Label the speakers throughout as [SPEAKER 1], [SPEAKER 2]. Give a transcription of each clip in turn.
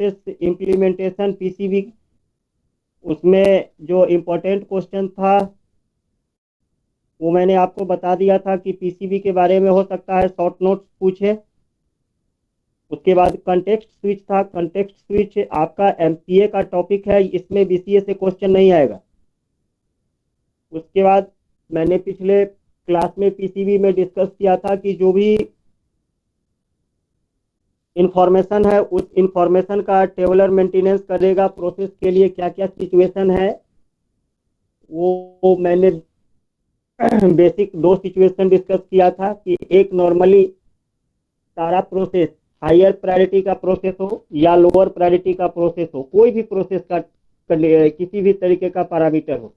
[SPEAKER 1] Process implementation PCB, उसमें जो important question था वो मैंने आपको बता दिया था कि पीसीबी के बारे में हो सकता है शॉर्ट नोट्स पूछे। उसके बाद कंटेक्स्ट स्विच था। कंटेक्स्ट स्विच आपका एमसीए का टॉपिक है, इसमें बीसीए से क्वेश्चन नहीं आएगा। उसके बाद मैंने पिछले क्लास में पीसीबी में डिस्कस किया था कि जो भी इंफॉर्मेशन है उस इंफॉर्मेशन का टेबलर मेंटेनेंस करेगा, प्रोसेस के लिए क्या क्या सिचुएशन है वो मैंने बेसिक दो सिचुएशन डिस्कस किया था कि एक नॉर्मली सारा प्रोसेस हायर प्रायोरिटी का प्रोसेस हो या लोअर प्रायोरिटी का प्रोसेस हो, कोई भी प्रोसेस का किसी भी तरीके का पैरामीटर हो,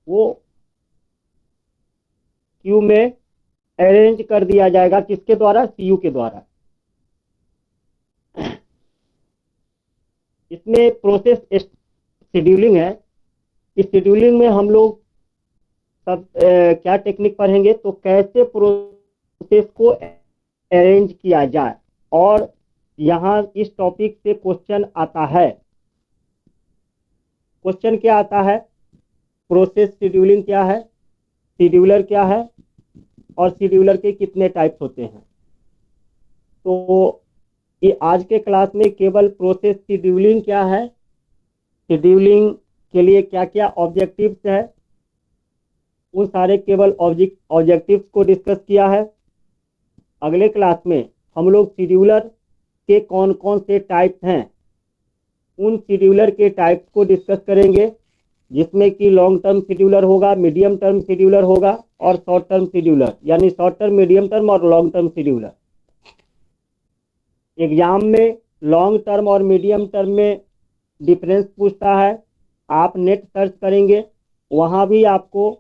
[SPEAKER 1] वो क्यू में अरेंज कर दिया जाएगा। किसके द्वारा? सीयू के द्वारा। इसमें प्रोसेस शेड्यूलिंग है। इस शेड्यूलिंग में हम लोग सब क्या टेक्निक पढ़ेंगे, तो कैसे प्रोसेस को अरेंज किया जाए। और यहाँ इस टॉपिक से क्वेश्चन आता है। क्वेश्चन क्या आता है? प्रोसेस शेड्यूलिंग क्या है, शेड्यूलर क्या है, और शेड्यूलर के कितने टाइप्स होते हैं। तो ये आज के क्लास में केवल प्रोसेस शेड्यूलिंग क्या है, शेड्यूलिंग के लिए क्या क्या ऑब्जेक्टिव्स है, उन सारे केवल ऑब्जेक्टिव्स को डिस्कस किया है। अगले क्लास में हम लोग शेड्यूलर के कौन कौन से टाइप्स हैं उन शेड्यूलर के टाइप्स को डिस्कस करेंगे, जिसमें कि लॉन्ग टर्म शेड्यूलर होगा, मीडियम टर्म शेड्यूलर होगा और शॉर्ट टर्म शेड्यूलर, यानी शॉर्ट टर्म, मीडियम टर्म और लॉन्ग टर्म शेड्यूलर। एग्जाम में लॉन्ग टर्म और मीडियम टर्म में डिफरेंस पूछता है। आप नेट सर्च करेंगे, वहाँ भी आपको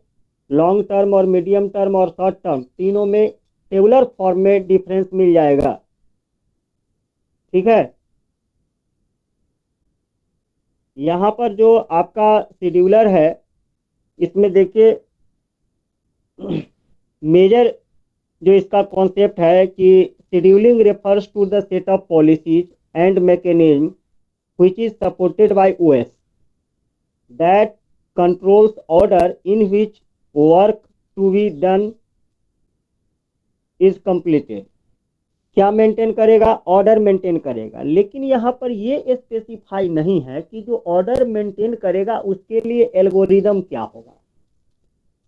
[SPEAKER 1] लॉन्ग टर्म और मीडियम टर्म और शॉर्ट टर्म तीनों में टेबुलर फॉर्म में डिफरेंस मिल जाएगा। ठीक है। यहाँ पर जो आपका शेड्यूलर है, इसमें देखिए मेजर जो इसका कॉन्सेप्ट है कि scheduling refers to the set of policies and mechanism which is supported by OS that controls order in which work to be done is completed। क्या मेंटेन करेगा? ऑर्डर मेंटेन करेगा। लेकिन यहाँ पर ये स्पेसिफाई नहीं है कि जो ऑर्डर मेंटेन करेगा उसके लिए एल्गोरिदम क्या होगा।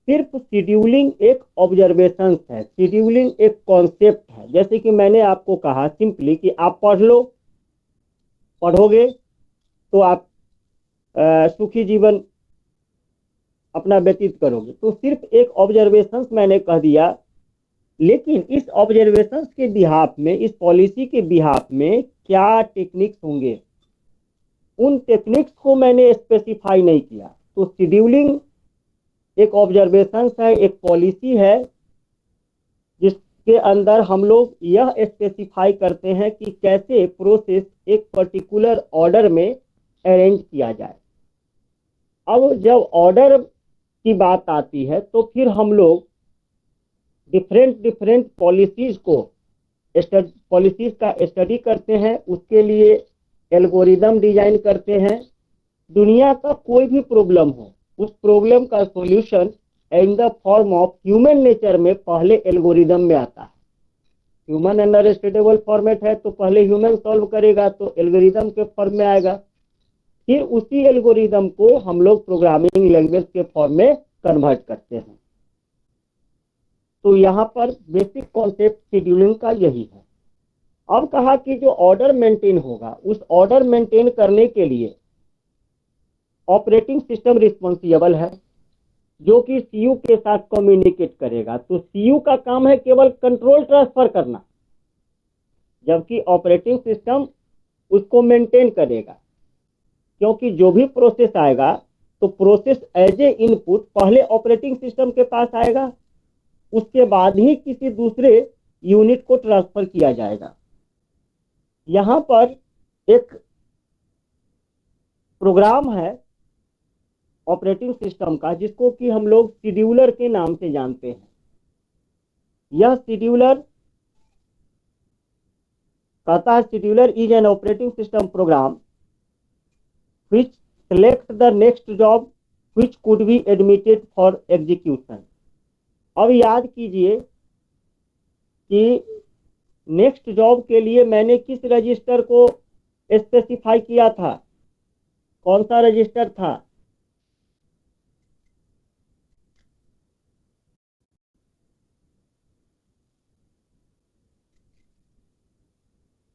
[SPEAKER 1] सिर्फ शेड्यूलिंग एक ऑब्जर्वेशन है, शेड्यूलिंग एक कॉन्सेप्ट है। जैसे कि मैंने आपको कहा सिंपली कि आप पढ़ लो, पढ़ोगे तो आप सुखी जीवन अपना व्यतीत करोगे। तो सिर्फ एक ऑब्जर्वेशंस मैंने कह दिया, लेकिन इस ऑब्जर्वेशंस के बिहाफ में, इस पॉलिसी के बिहाफ में क्या टेक्निक्स होंगे, उन टेक्निक्स को मैंने स्पेसिफाई नहीं किया। तो शेड्यूलिंग एक ऑब्जर्वेशंस है, एक पॉलिसी है, जिसके अंदर हम लोग यह स्पेसिफाई करते हैं कि कैसे प्रोसेस एक पर्टिकुलर ऑर्डर में अरेंज किया जाए। अब जब ऑर्डर की बात आती है तो फिर हम लोग डिफरेंट पॉलिसीज का स्टडी करते हैं, उसके लिए एल्गोरिदम डिजाइन करते हैं। दुनिया का कोई भी प्रॉब्लम हो, उस प्रॉब्लम का solution in the form of human nature में पहले एल्गोरिदम में आता है। ह्यूमन अंडरस्टैंडेबल फॉर्मेट है तो पहले ह्यूमन सॉल्व करेगा, तो एल्गोरिदम के फॉर्म में आएगा। फिर उसी एल्गोरिदम को हम लोग प्रोग्रामिंग लैंग्वेज के फॉर्म में कन्वर्ट करते हैं। तो यहाँ पर बेसिक कॉन्सेप्ट शेड्यूलिंग का यही है। अब कहा कि जो ऑर्डर मेंटेन होगा, उस ऑर्डर मेंटेन करने के लिए ऑपरेटिंग सिस्टम रिस्पॉन्सिबल है, जो कि सीयू के साथ कम्युनिकेट करेगा। तो सीयू का काम है केवल कंट्रोल ट्रांसफर करना, जबकि ऑपरेटिंग सिस्टम उसको मेंटेन करेगा। क्योंकि जो भी प्रोसेस आएगा तो प्रोसेस एज ए इनपुट पहले ऑपरेटिंग सिस्टम के पास आएगा, उसके बाद ही किसी दूसरे यूनिट को ट्रांसफर किया जाएगा। यहाँ पर एक प्रोग्राम है ऑपरेटिंग सिस्टम का, जिसको कि हम लोग शेड्यूलर के नाम से जानते हैं। यह शेड्यूलर कहता है scheduler is an operating system program which select the next job which could be admitted for execution। अब याद कीजिए कि नेक्स्ट जॉब के लिए मैंने किस रजिस्टर को स्पेसिफाई किया था, कौन सा रजिस्टर था?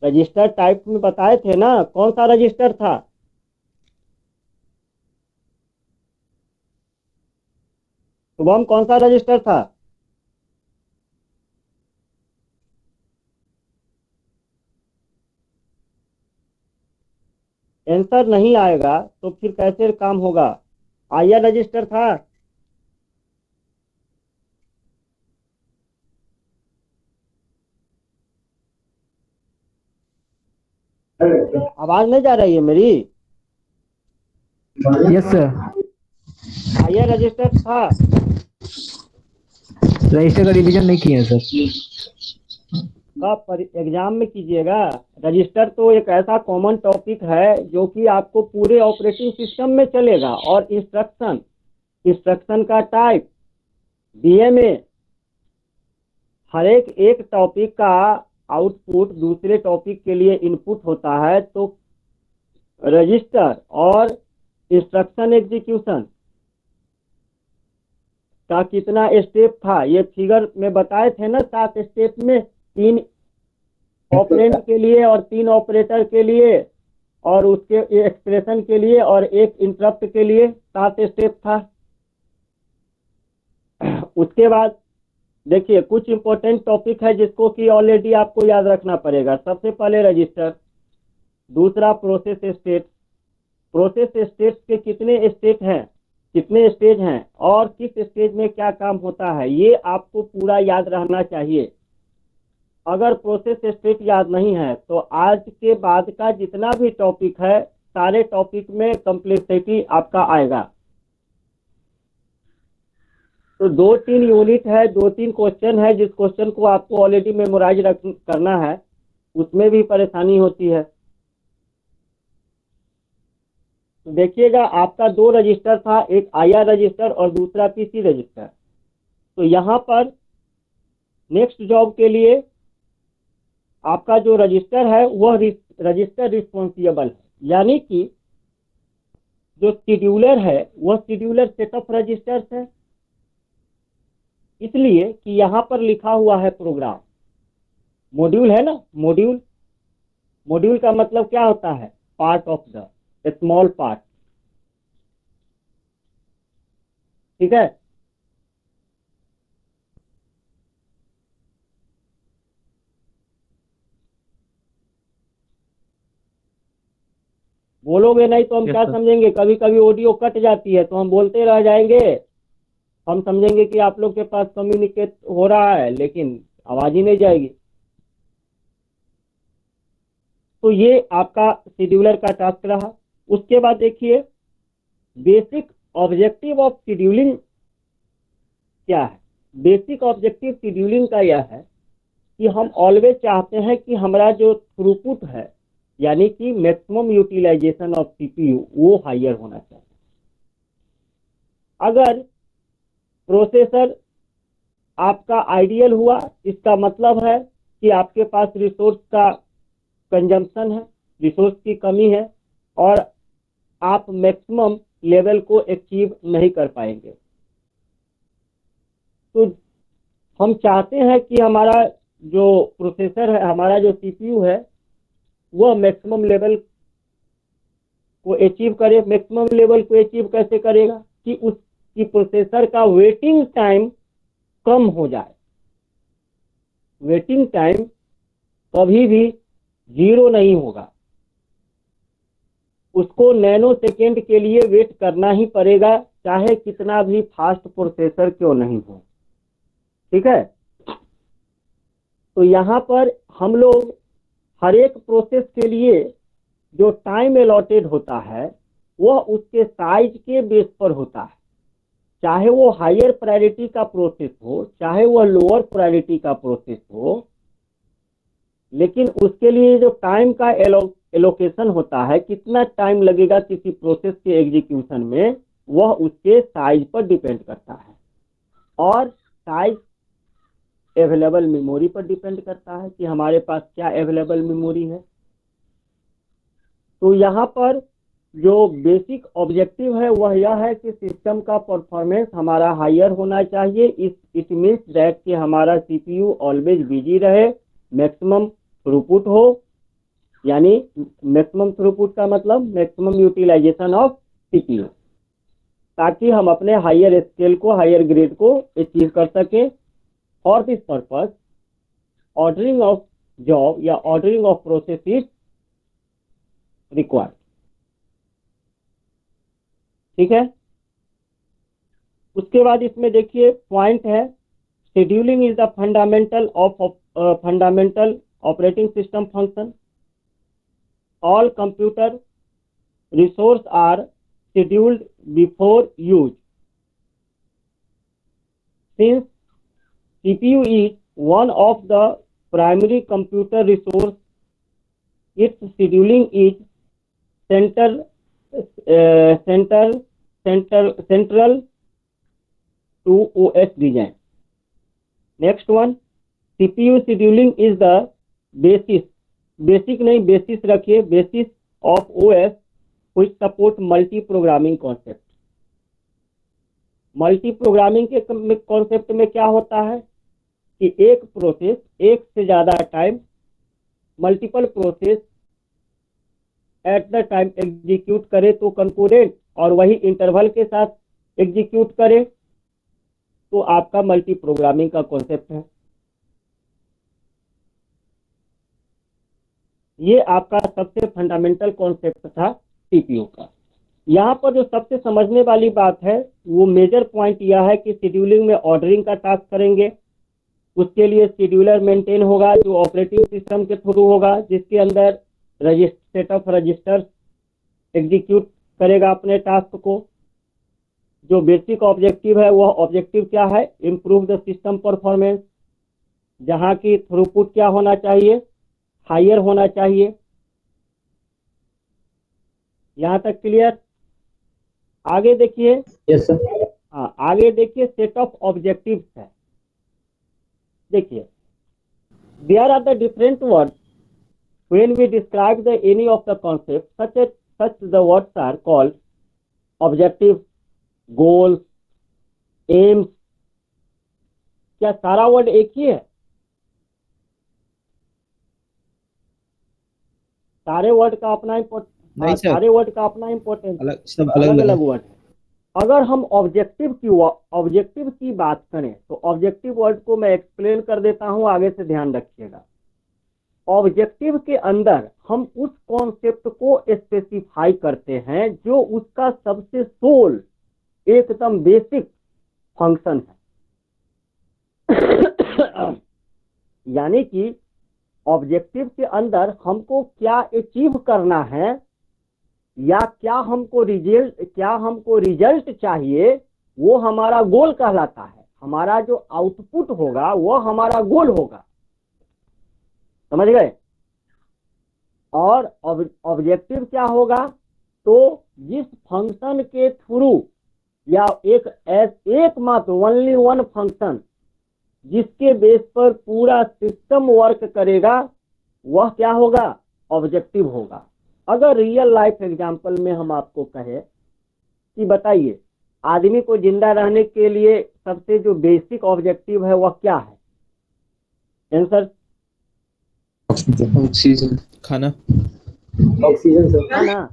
[SPEAKER 1] रजिस्टर टाइप में बताए थे ना, कौन सा रजिस्टर था? शुभम, कौन सा रजिस्टर था? आंसर नहीं आएगा तो फिर कैसे काम होगा? आया रजिस्टर था। आवाज नहीं जा रही है मेरी?
[SPEAKER 2] Yes sir.
[SPEAKER 1] आया रजिस्टर था।
[SPEAKER 2] रजिस्टर का रिवीजन नहीं किए सर।
[SPEAKER 1] कब एग्जाम में कीजिएगा। रजिस्टर तो एक ऐसा कॉमन टॉपिक है जो कि आपको पूरे ऑपरेटिंग सिस्टम में चलेगा। और इंस्ट्रक्शन का टाइप, डीएमए, हर एक टॉपिक का आउटपुट दूसरे टॉपिक के लिए इनपुट होता है। तो रजिस्टर और इंस्ट्रक्शन एग्जीक्यूशन का कितना स्टेप था ये फिगर में बताए थे ना। 7 स्टेप में 3 ऑपरेंड के लिए और 3 ऑपरेटर के लिए और उसके एक्सप्रेशन के लिए और एक इंटरप्ट के लिए 7 स्टेप था। उसके बाद देखिए कुछ इंपॉर्टेंट टॉपिक है जिसको कि ऑलरेडी आपको याद रखना पड़ेगा। सबसे पहले रजिस्टर, दूसरा प्रोसेस स्टेट। प्रोसेस स्टेट के कितने स्टेट हैं, कितने स्टेज हैं और किस स्टेज में क्या काम होता है, ये आपको पूरा याद रहना चाहिए। अगर प्रोसेस स्टेट याद नहीं है तो आज के बाद का जितना भी टॉपिक है सारे टॉपिक में कम्प्लेक्सिटी आपका आएगा। तो 2-3 यूनिट है, 2-3 क्वेश्चन है, जिस क्वेश्चन को आपको ऑलरेडी मेमोराइज करना है उसमें भी परेशानी होती है। तो देखिएगा आपका 2 रजिस्टर था, एक आईआर रजिस्टर और दूसरा पीसी रजिस्टर। तो यहाँ पर नेक्स्ट जॉब के लिए आपका जो रजिस्टर है वह रजिस्टर रिस्पॉन्सिबल है, यानी कि जो शेड्यूलर है वह शेड्यूलर सेटअप रजिस्टर्स है। इसलिए कि यहाँ पर लिखा हुआ है प्रोग्राम, मॉड्यूल है ना, मॉड्यूल। मॉड्यूल का मतलब क्या होता है? Part of the, small part. ठीक है। बोलोगे नहीं तो हम
[SPEAKER 2] Yes,
[SPEAKER 1] क्या
[SPEAKER 2] sir.
[SPEAKER 1] समझेंगे? कभी कभी ऑडियो कट जाती है तो हम बोलते रह जाएंगे, हम समझेंगे कि आप लोग के पास कम्युनिकेट हो रहा है लेकिन आवाज ही नहीं जाएगी। तो ये आपका शेड्यूलर का टास्क रहा। उसके बाद देखिए बेसिक ऑब्जेक्टिव ऑफ शेड्यूलिंग क्या है। बेसिक ऑब्जेक्टिव शेड्यूलिंग का यह है कि हम ऑलवेज चाहते हैं कि हमारा जो थ्रूपुट है यानी कि मैक्सिमम यूटिलाइजेशन ऑफ सीपीयू वो हायर होना चाहिए। अगर प्रोसेसर आपका आइडियल हुआ इसका मतलब है कि आपके पास रिसोर्स का कंजम्पशन है, रिसोर्स की कमी है और आप मैक्सिमम लेवल को अचीव नहीं कर पाएंगे। तो हम चाहते हैं कि हमारा जो प्रोसेसर है, हमारा जो सीपीयू है वह मैक्सिमम लेवल को अचीव करे। मैक्सिमम लेवल को अचीव कैसे करेगा? कि उसकी प्रोसेसर का वेटिंग टाइम कम हो जाए। वेटिंग टाइम कभी भी 0 नहीं होगा, उसको नैनो सेकेंड के लिए वेट करना ही पड़ेगा, चाहे कितना भी फास्ट प्रोसेसर क्यों नहीं हो। ठीक है। तो यहाँ पर हम लोग हर एक प्रोसेस के लिए जो टाइम अलॉटेड होता है वह उसके साइज के बेस पर होता है। चाहे वो हायर प्रायोरिटी का प्रोसेस हो चाहे वह लोअर प्रायोरिटी का प्रोसेस हो, लेकिन उसके लिए जो टाइम का एलोकेशन होता है, कितना टाइम लगेगा किसी प्रोसेस के एग्जीक्यूशन में, वह उसके साइज पर डिपेंड करता है। और साइज अवेलेबल मेमोरी पर डिपेंड करता है कि हमारे पास क्या अवेलेबल मेमोरी है। तो यहाँ पर जो बेसिक ऑब्जेक्टिव है वह यह है कि सिस्टम का परफॉर्मेंस हमारा हायर होना चाहिए। इट मीन्स दैट कि हमारा सीपीयू ऑलवेज बिजी रहे, मैक्सिमम थ्रूपुट हो, यानी मैक्सिमम थ्रूपुट का मतलब मैक्सिमम यूटिलाइजेशन ऑफ सीपीयू, ताकि हम अपने हायर स्केल को, हायर ग्रेड को अचीव कर सकें। For this purpose ordering of job या ordering of process is required. ठीक है। उसके बाद इसमें देखिए पॉइंट है, scheduling is the fundamental operating system function. All computer resource are scheduled before use. Since CPU is one of the primary computer resource, its scheduling is central to OS design. Next one, CPU scheduling is the basis रखिए, basis of OS which support multi programming concept. Multi programming के concept में क्या होता है कि एक process एक से ज्यादा time multiple process at the time execute करे तो कंकरेंट, और वही इंटरवल के साथ एग्जीक्यूट करे तो आपका मल्टी प्रोग्रामिंग का कॉन्सेप्ट है। ये आपका सबसे फंडामेंटल कॉन्सेप्ट था सीपीयू का। यहाँ पर जो सबसे समझने वाली बात है वो मेजर पॉइंट यह है कि शेड्यूलिंग में ऑर्डरिंग का टास्क करेंगे। उसके लिए शेड्यूलर मेंटेन होगा जो ऑपरेटिंग सिस्टम के थ्रू होगा, जिसके अंदर सेट ऑफ रजिस्टर्स एग्जीक्यूट करेगा अपने टास्क को। जो बेसिक ऑब्जेक्टिव है वह ऑब्जेक्टिव क्या है, इम्प्रूव द सिस्टम परफॉर्मेंस, जहाँ की थ्रूपुट क्या होना चाहिए, हायर होना चाहिए। यहाँ तक क्लियर। आगे देखिए।
[SPEAKER 2] Yes sir.
[SPEAKER 1] हाँ, आगे देखिए सेट ऑफ ऑब्जेक्टिव्स है। देखिए, there are the different words when we describe the any of the concept, such the words are called objective, goals, aims. क्या सारा वर्ड एक ही है? सारे वर्ड का अपना
[SPEAKER 2] नहीं सर,
[SPEAKER 1] सारे वर्ड का अपना इम्पोर्टेंस,
[SPEAKER 2] अलग सब अलग
[SPEAKER 1] अलग
[SPEAKER 2] अलग
[SPEAKER 1] अलग वर्ड है। अगर हम ऑब्जेक्टिव की बात करें तो ऑब्जेक्टिव वर्ड को मैं एक्सप्लेन कर देता हूं, आगे से ध्यान रखिएगा। ऑब्जेक्टिव के अंदर हम उस कॉन्सेप्ट को स्पेसिफाई करते हैं जो उसका सबसे सोल, एकदम बेसिक फंक्शन है। यानी कि ऑब्जेक्टिव के अंदर हमको क्या अचीव करना है या क्या हमको रिजल्ट चाहिए, वो हमारा गोल कहलाता है। हमारा जो आउटपुट होगा वो हमारा गोल होगा। समझ गए? और ऑब्जेक्टिव क्या होगा, तो जिस फंक्शन के थ्रू या एकमात्र ओनली वन फंक्शन जिसके बेस पर पूरा सिस्टम वर्क करेगा वह क्या होगा, ऑब्जेक्टिव होगा। अगर रियल लाइफ एग्जांपल में हम आपको कहें कि बताइए आदमी को जिंदा रहने के लिए सबसे जो बेसिक ऑब्जेक्टिव है वह क्या है? आंसर,
[SPEAKER 2] ऑक्सीजन, खाना,
[SPEAKER 3] ऑक्सीजन सर।
[SPEAKER 1] खाना,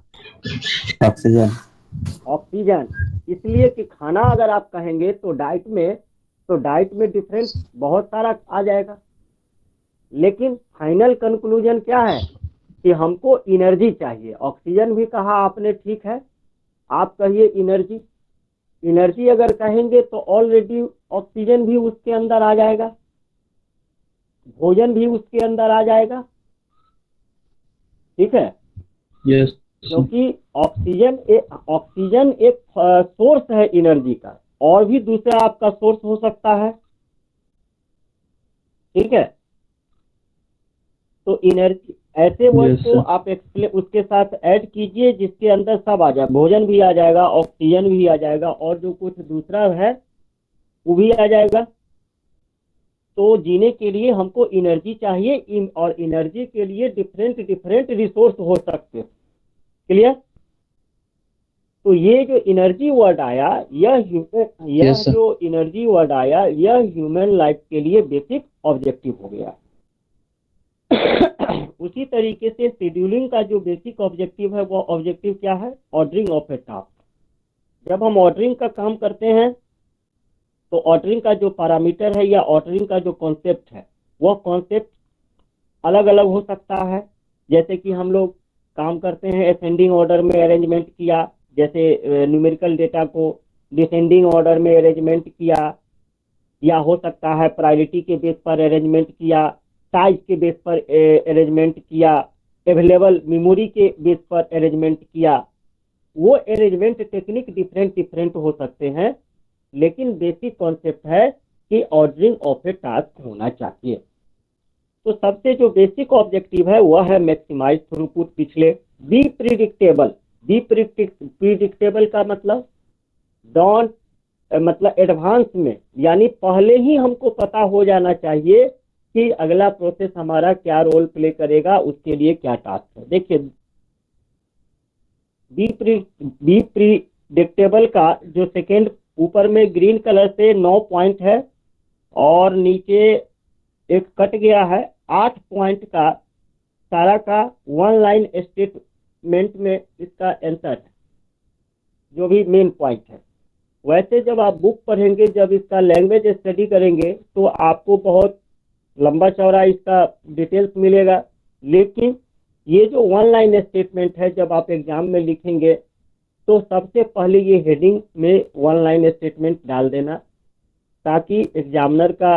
[SPEAKER 3] ऑक्सीजन।
[SPEAKER 1] ऑक्सीजन। इसलिए कि खाना अगर आप कहेंगे तो डाइट में डिफरेंस बहुत सारा आ जाएगा, लेकिन फाइनल कंक्लूजन क्या है कि हमको एनर्जी चाहिए। ऑक्सीजन भी कहा आपने, ठीक है, आप कहिए एनर्जी। एनर्जी अगर कहेंगे तो ऑलरेडी ऑक्सीजन भी उसके अंदर आ जाएगा, भोजन भी उसके अंदर आ जाएगा। ठीक है,
[SPEAKER 2] यस,
[SPEAKER 1] क्योंकि ऑक्सीजन एक सोर्स है एनर्जी का, और भी दूसरा आपका सोर्स हो सकता है। ठीक है, तो एनर्जी ऐसे वर्ड
[SPEAKER 2] Yes,
[SPEAKER 1] को
[SPEAKER 2] sir.
[SPEAKER 1] आप एक्सप्लेन उसके साथ ऐड कीजिए जिसके अंदर सब आ जाए, भोजन भी आ जाएगा, ऑक्सीजन भी आ जाएगा, और जो कुछ दूसरा है वो भी आ जाएगा। तो जीने के लिए हमको एनर्जी चाहिए, और एनर्जी के लिए डिफरेंट डिफरेंट रिसोर्स हो सकते हैं। क्लियर? तो ये जो एनर्जी वर्ड आया, यह
[SPEAKER 2] Yes, sir.
[SPEAKER 1] जो एनर्जी वर्ड आया, यह ह्यूमन लाइफ के लिए बेसिक ऑब्जेक्टिव हो गया। उसी तरीके से शेड्यूलिंग का जो बेसिक ऑब्जेक्टिव है, वो ऑब्जेक्टिव क्या है? Ordering of A task. जब हम ऑर्डरिंग का काम करते हैं तो ऑर्डरिंग का जो पैरामीटर है या ऑर्डरिंग का जो कॉन्सेप्ट है, वह कॉन्सेप्ट अलग अलग हो सकता है। जैसे कि हम लोग काम करते हैं असेंडिंग ऑर्डर में अरेंजमेंट किया, जैसे न्यूमेरिकल डेटा को डिसेंडिंग ऑर्डर में अरेंजमेंट किया, या हो सकता है प्रायोरिटी के बेस पर अरेंजमेंट किया, साइज के बेस पर अरेंजमेंट किया, अवेलेबल मेमोरी के बेस पर अरेंजमेंट किया। वो अरेंजमेंट टेक्निक डिफरेंट डिफरेंट हो सकते हैं, लेकिन बेसिक कॉन्सेप्ट है कि ऑर्डरिंग ऑफ ए टास्क होना चाहिए। तो सबसे जो बेसिक ऑब्जेक्टिव है वह है मैक्सिमाइज थ्रूपुट पिछले। Be predictable. बी प्रिडिक्टेबल का मतलब डॉन मतलब एडवांस में, यानी पहले ही हमको पता हो जाना चाहिए कि अगला प्रोसेस हमारा क्या रोल प्ले करेगा, उसके लिए क्या टास्क है। देखिए बी प्रिडिक्टेबल का जो सेकेंड ऊपर में ग्रीन कलर से 9 पॉइंट है और नीचे एक कट गया है 8 पॉइंट का, सारा का वन लाइन स्टेटमेंट में इसका आंसर है, जो भी मेन पॉइंट है। वैसे जब आप बुक पढ़ेंगे, जब इसका लैंग्वेज स्टडी करेंगे, तो आपको बहुत लंबा चौड़ा इसका डिटेल्स मिलेगा। लेकिन ये जो वन लाइन स्टेटमेंट है, जब आप एग्जाम में लिखेंगे तो सबसे पहले ये हेडिंग में वन लाइन स्टेटमेंट डाल देना, ताकि एग्जामिनर का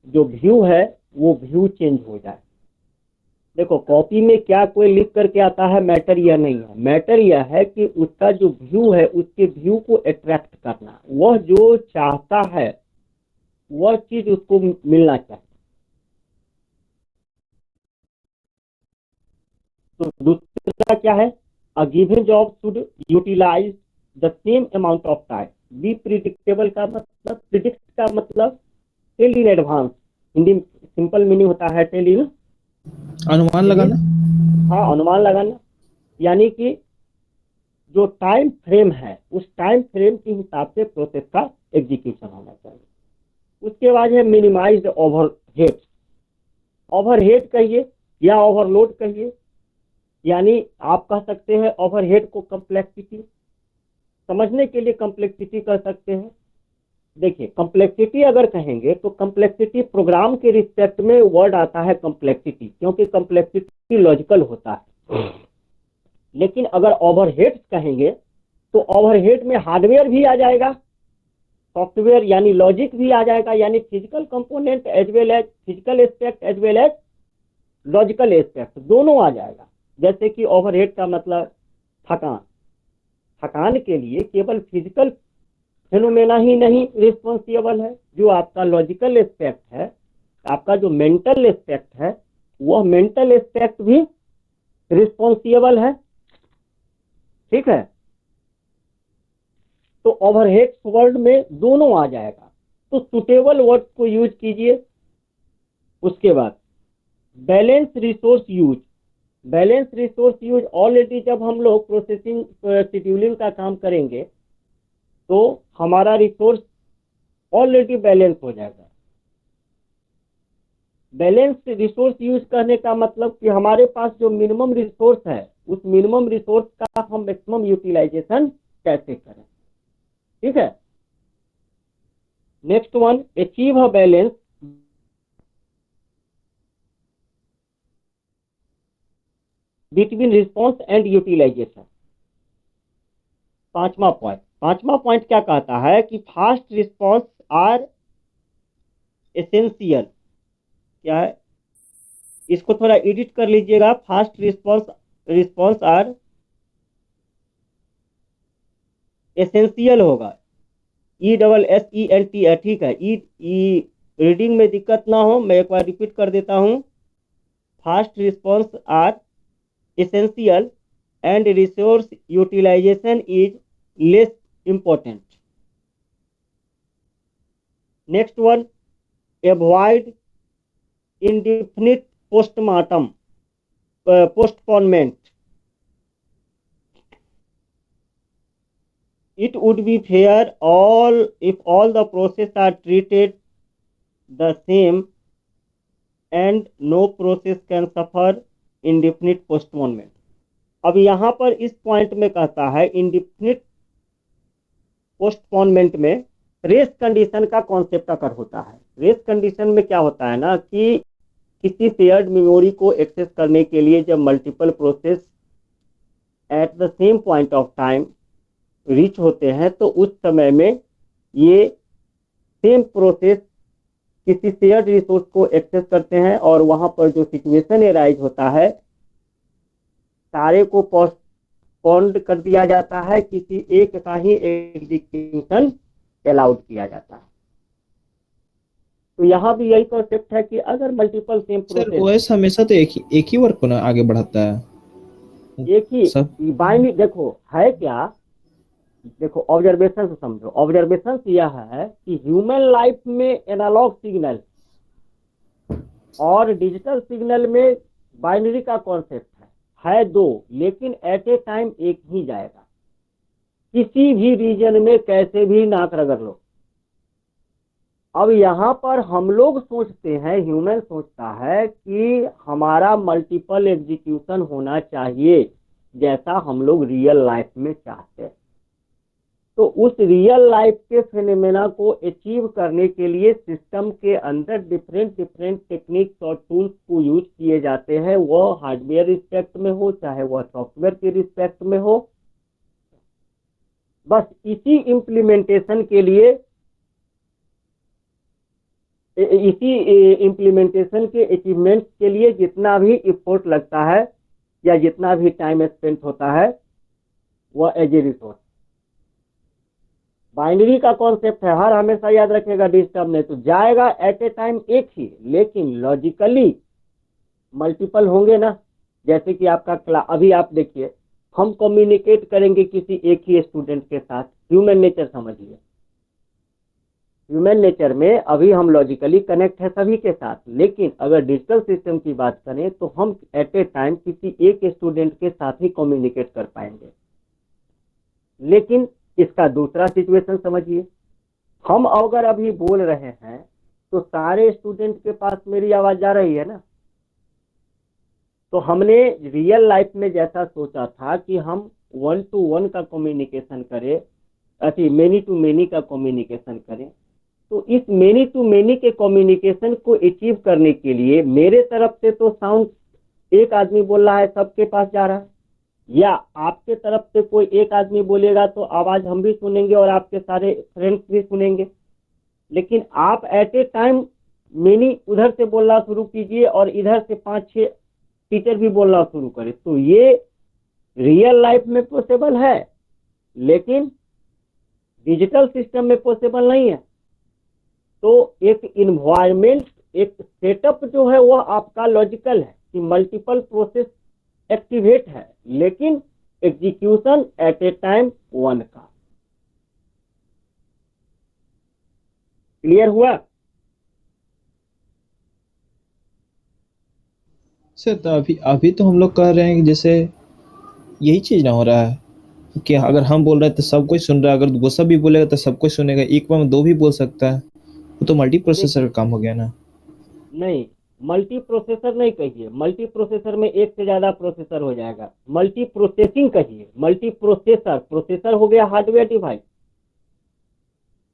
[SPEAKER 1] जो व्यू है वो व्यू चेंज हो जाए। देखो कॉपी में क्या कोई लिख करके आता है, मैटर यह नहीं है। मैटर यह है कि उसका जो व्यू है, उसके व्यू को अट्रैक्ट करना, वह जो चाहता है वह चीज उसको मिलना चाहिए। तो दूसरा क्या है? A given job should utilise the same amount of time. Be predictable का मतलब, प्रिडिक्ट का मतलब tell in advance, Hindi simple meaning होता है टेल इन,
[SPEAKER 2] अनुमान लगाना।
[SPEAKER 1] हाँ अनुमान लगाना, यानी कि जो टाइम फ्रेम है उस टाइम फ्रेम के हिसाब से प्रोसेस का एग्जीक्यूशन होना चाहिए। उसके बाद है मिनिमाइज ओवरहेड। ओवरहेड कहिए या ओवरलोड कहिए, यानी आप कह सकते हैं ओवरहेड को कम्प्लेक्सिटी, समझने के लिए कम्प्लेक्सिटी कर सकते हैं। देखिए कम्प्लेक्सिटी अगर कहेंगे तो कम्प्लेक्सिटी प्रोग्राम के रिस्पेक्ट में वर्ड आता है कम्प्लेक्सिटी, क्योंकि कम्प्लेक्सिटी लॉजिकल होता है। लेकिन अगर ओवरहेड्स कहेंगे तो ओवरहेड में हार्डवेयर भी आ जाएगा, सॉफ्टवेयर यानी लॉजिक भी आ जाएगा, यानी physical component as well as physical aspect as well as logical aspect दोनों आ जाएगा। जैसे कि ओवरहेड का मतलब थकान, थकान के लिए केवल फिजिकल फेनोमेना ही नहीं रिस्पॉन्सिबल है, जो आपका लॉजिकल एस्पेक्ट है, आपका जो मेंटल एस्पेक्ट है, वह मेंटल एस्पेक्ट भी रिस्पॉन्सिबल है। ठीक है, तो ओवरहेड वर्ड में दोनों आ जाएगा, तो सुटेबल वर्ड को यूज कीजिए। उसके बाद balance resource use. Balance resource use already जब हम लोग प्रोसेसिंग शेड्यूलिंग का काम करेंगे तो हमारा रिसोर्स ऑलरेडी बैलेंस हो जाएगा। बैलेंस रिसोर्स यूज करने का मतलब कि हमारे पास जो मिनिमम रिसोर्स है, उस मिनिमम रिसोर्स का हम मैक्सिमम यूटिलाइजेशन कैसे करें। ठीक है, next one, achieve a balance between response and utilisation. पांचवा पॉइंट क्या कहता है कि फास्ट रिस्पॉन्स आर एसेंशियल। क्या है, इसको थोड़ा एडिट कर लीजिएगा, फास्ट रिस्पॉन्स आर एसेंशियल होगा, ESSENT। ठीक है, ई रीडिंग में दिक्कत ना हो, मैं एक बार रिपीट कर देता हूं। fast response are essential and resource utilization is less important. Next one, avoid indefinite postponement. It would be fair all if all the process are treated the same and no process can suffer indefinite postponement. अब यहां पर इस point में कहता है indefinite postponement में race condition का concept अगर होता है। रेस कंडीशन में क्या होता है ना कि किसी शेयर्ड मेमोरी को एक्सेस करने के लिए जब multiple process at the same point of time reach होते हैं तो उस समय में ये सेम प्रोसेस किसी शेयर्ड रिसोर्स को एक्सेस करते हैं और वहां पर जो सिचुएशन एराइज होता है सारे को पोस्टपोन्ड कर दिया जाता है, किसी एक का ही एग्जीक्यूशन अलाउड किया जाता है। तो यहाँ भी यही कॉन्सेप्ट है कि अगर मल्टीपल सेम
[SPEAKER 2] सर ओएस हमेशा तो एक ही वर्क को ना आगे बढ़ाता है,
[SPEAKER 1] एक ही
[SPEAKER 2] सब
[SPEAKER 1] बाइंड। देखो है क्या, देखो ऑब्जर्वेशन से समझो। ऑब्जर्वेशन यह है कि ह्यूमन लाइफ में एनालॉग सिग्नल और डिजिटल सिग्नल में बाइनरी का कॉन्सेप्ट है दो, लेकिन एट ए टाइम एक ही जाएगा। किसी भी रीजन में कैसे भी नाक रगड़ लो। अब यहाँ पर हम लोग सोचते हैं, ह्यूमन सोचता है कि हमारा मल्टीपल एग्जीक्यूशन होना चाहिए जैसा हम लोग रियल लाइफ में चाहते हैं। तो उस रियल लाइफ के फिनोमेना को अचीव करने के लिए सिस्टम के अंदर डिफरेंट टेक्निक्स और टूल्स को यूज किए जाते हैं, वह हार्डवेयर रिस्पेक्ट में हो चाहे वह सॉफ्टवेयर के रिस्पेक्ट में हो। बस इसी इम्प्लीमेंटेशन के लिए, इसी इम्प्लीमेंटेशन के अचीवमेंट्स के लिए जितना भी इफोर्ट लगता है या जितना भी टाइम स्पेंड होता है वह एज ए रिसोर्स। बाइनरी का कॉन्सेप्ट है, हर हमेशा याद रखेगा डिजिटल में तो जाएगा एट ए टाइम एक ही, लेकिन लॉजिकली मल्टीपल होंगे ना। जैसे कि आपका अभी आप देखिए, हम कम्युनिकेट करेंगे किसी एक ही स्टूडेंट के साथ, ह्यूमन नेचर समझिए। ह्यूमन नेचर में अभी हम लॉजिकली कनेक्ट है सभी के साथ, लेकिन अगर डिजिटल सिस्टम की बात करें तो हम एट ए टाइम किसी एक स्टूडेंट के साथ ही कम्युनिकेट कर पाएंगे। लेकिन इसका दूसरा सिचुएशन समझिए, हम अगर अभी बोल रहे हैं तो सारे स्टूडेंट के पास मेरी आवाज जा रही है ना। तो हमने रियल लाइफ में जैसा सोचा था कि हम 1 to 1 का कम्युनिकेशन करें, मेनी टू मेनी का कम्युनिकेशन करें, तो इस मेनी टू मेनी के कम्युनिकेशन को अचीव करने के लिए मेरे तरफ से तो साउंड एक आदमी बोल रहा है सबके पास जा रहा है, या आपके तरफ से कोई एक आदमी बोलेगा तो आवाज हम भी सुनेंगे और आपके सारे फ्रेंड्स भी सुनेंगे। लेकिन आप एट ए टाइम मेनी उधर से बोलना शुरू कीजिए और इधर से 5-6 टीचर भी बोलना शुरू करें, तो ये रियल लाइफ में पॉसिबल है, लेकिन डिजिटल सिस्टम में पॉसिबल नहीं है। तो एक इन्वायरमेंट, एक सेटअप जो है वह आपका लॉजिकल है कि मल्टीपल प्रोसेस एक्टिवेट है, लेकिन एग्जीक्यूशन एट ए टाइम 1 का। क्लियर हुआ?
[SPEAKER 2] सर तो अभी तो हम लोग कह रहे हैं कि जैसे यही चीज ना हो रहा है कि अगर हम बोल रहे हैं तो सब कोई सुन रहा है, अगर वो सब भी बोलेगा तो सब कोई सुनेगा, एक बार में 2 भी बोल सकता है, वो तो मल्टी प्रोसेसर का काम हो गया ना।
[SPEAKER 1] नहीं, मल्टी प्रोसेसर नहीं कहिए, मल्टी प्रोसेसर में एक से ज्यादा प्रोसेसर हो जाएगा। मल्टी प्रोसेसिंग कहिए, मल्टी प्रोसेसर, प्रोसेसर हो गया हार्डवेयर डिवाइस,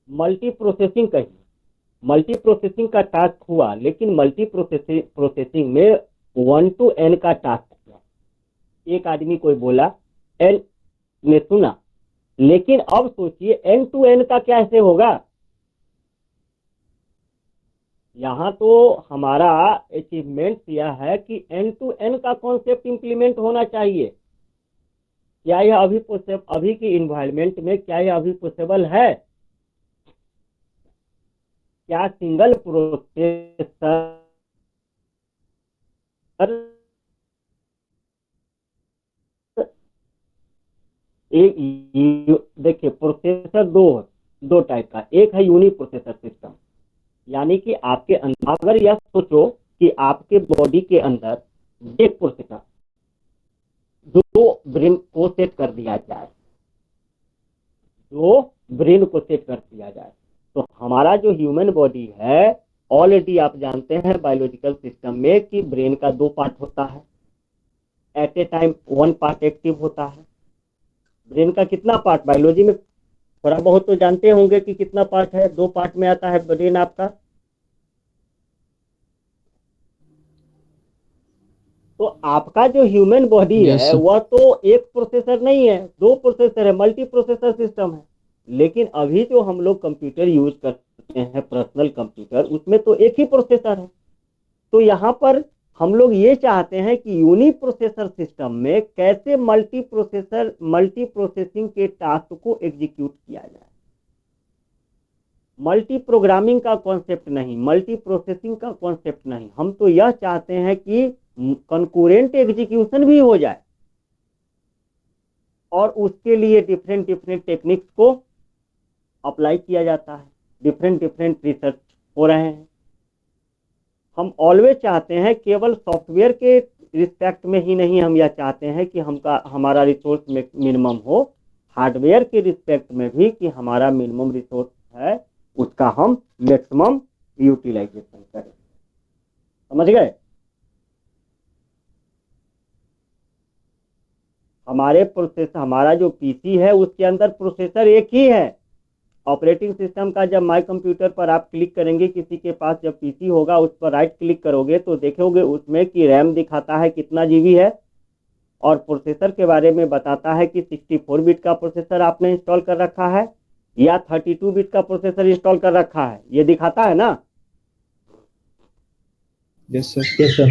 [SPEAKER 1] मल्टी प्रोसेसिंग कहिए। मल्टी प्रोसेसिंग का टास्क हुआ, लेकिन मल्टी प्रोसेसिंग में 1 to n का टास्क हुआ। एक आदमी कोई बोला, n ने सुना, लेकिन अब सोचिए n to n का कैसे होगा। यहाँ तो हमारा अचीवमेंट यह है कि n to n का कॉन्सेप्ट इंप्लीमेंट होना चाहिए। क्या यह अभी की इन्वायरमेंट में क्या यह अभी पॉसिबल है? क्या सिंगल प्रोसेसर एक देखिए, प्रोसेसर दो टाइप का, एक है यूनि प्रोसेसर सिस्टम, यानी कि आपके अंदर, अगर यह सोचो कि आपके बॉडी के अंदर एक प्रोसेसर जो ब्रेन को सेट कर दिया जाए, तो हमारा जो ह्यूमन बॉडी है, ऑलरेडी आप जानते हैं बायोलॉजिकल सिस्टम में कि ब्रेन का 2 पार्ट होता है, at a time 1 part active होता है। ब्रेन का कितना पार्ट, बायोलॉजी में थोड़ा बहुत तो जानते होंगे कि कितना पार्ट है, 2 पार्ट में आता है ब्रेन आपका। तो आपका जो ह्यूमन बॉडी
[SPEAKER 2] यस
[SPEAKER 1] है
[SPEAKER 2] सर।
[SPEAKER 1] वह तो एक प्रोसेसर नहीं है, 2 प्रोसेसर है, मल्टी प्रोसेसर सिस्टम है। लेकिन अभी जो हम लोग कंप्यूटर यूज करते हैं, पर्सनल कंप्यूटर, उसमें तो एक ही प्रोसेसर है। तो यहाँ पर हम लोग ये चाहते हैं कि यूनि प्रोसेसर सिस्टम में कैसे मल्टी प्रोसेसिंग के टास्क को एग्जीक्यूट किया जाए। मल्टी प्रोग्रामिंग का कॉन्सेप्ट नहीं, मल्टी प्रोसेसिंग का कॉन्सेप्ट नहीं, हम तो यह चाहते हैं कि कंकरेंट एग्जीक्यूशन भी हो जाए, और उसके लिए डिफरेंट टेक्निक्स को अप्लाई किया जाता है, डिफरेंट रिसर्च हो रहे हैं। हम ऑलवेज चाहते हैं, केवल सॉफ्टवेयर के रिस्पेक्ट में ही नहीं, हम यह चाहते हैं कि हमारा रिसोर्स मिनिमम हो, हार्डवेयर के रिस्पेक्ट में भी कि हमारा मिनिमम रिसोर्स है उसका हम मैक्सिमम यूटिलाइजेशन करें। समझ गए? हमारा जो पीसी है उसके अंदर प्रोसेसर एक ही है। ऑपरेटिंग सिस्टम का जब माई कंप्यूटर पर आप क्लिक करेंगे, किसी के पास जब पीसी होगा उस पर राइट क्लिक करोगे तो देखोगे उसमें कि रैम दिखाता है कितना जीबी है, और प्रोसेसर के बारे में बताता है कि 64 बिट का प्रोसेसर आपने इंस्टॉल कर रखा है या 32 बिट का प्रोसेसर इंस्टॉल कर रखा है, ये दिखाता है ना।
[SPEAKER 2] Yes sir. Yes sir.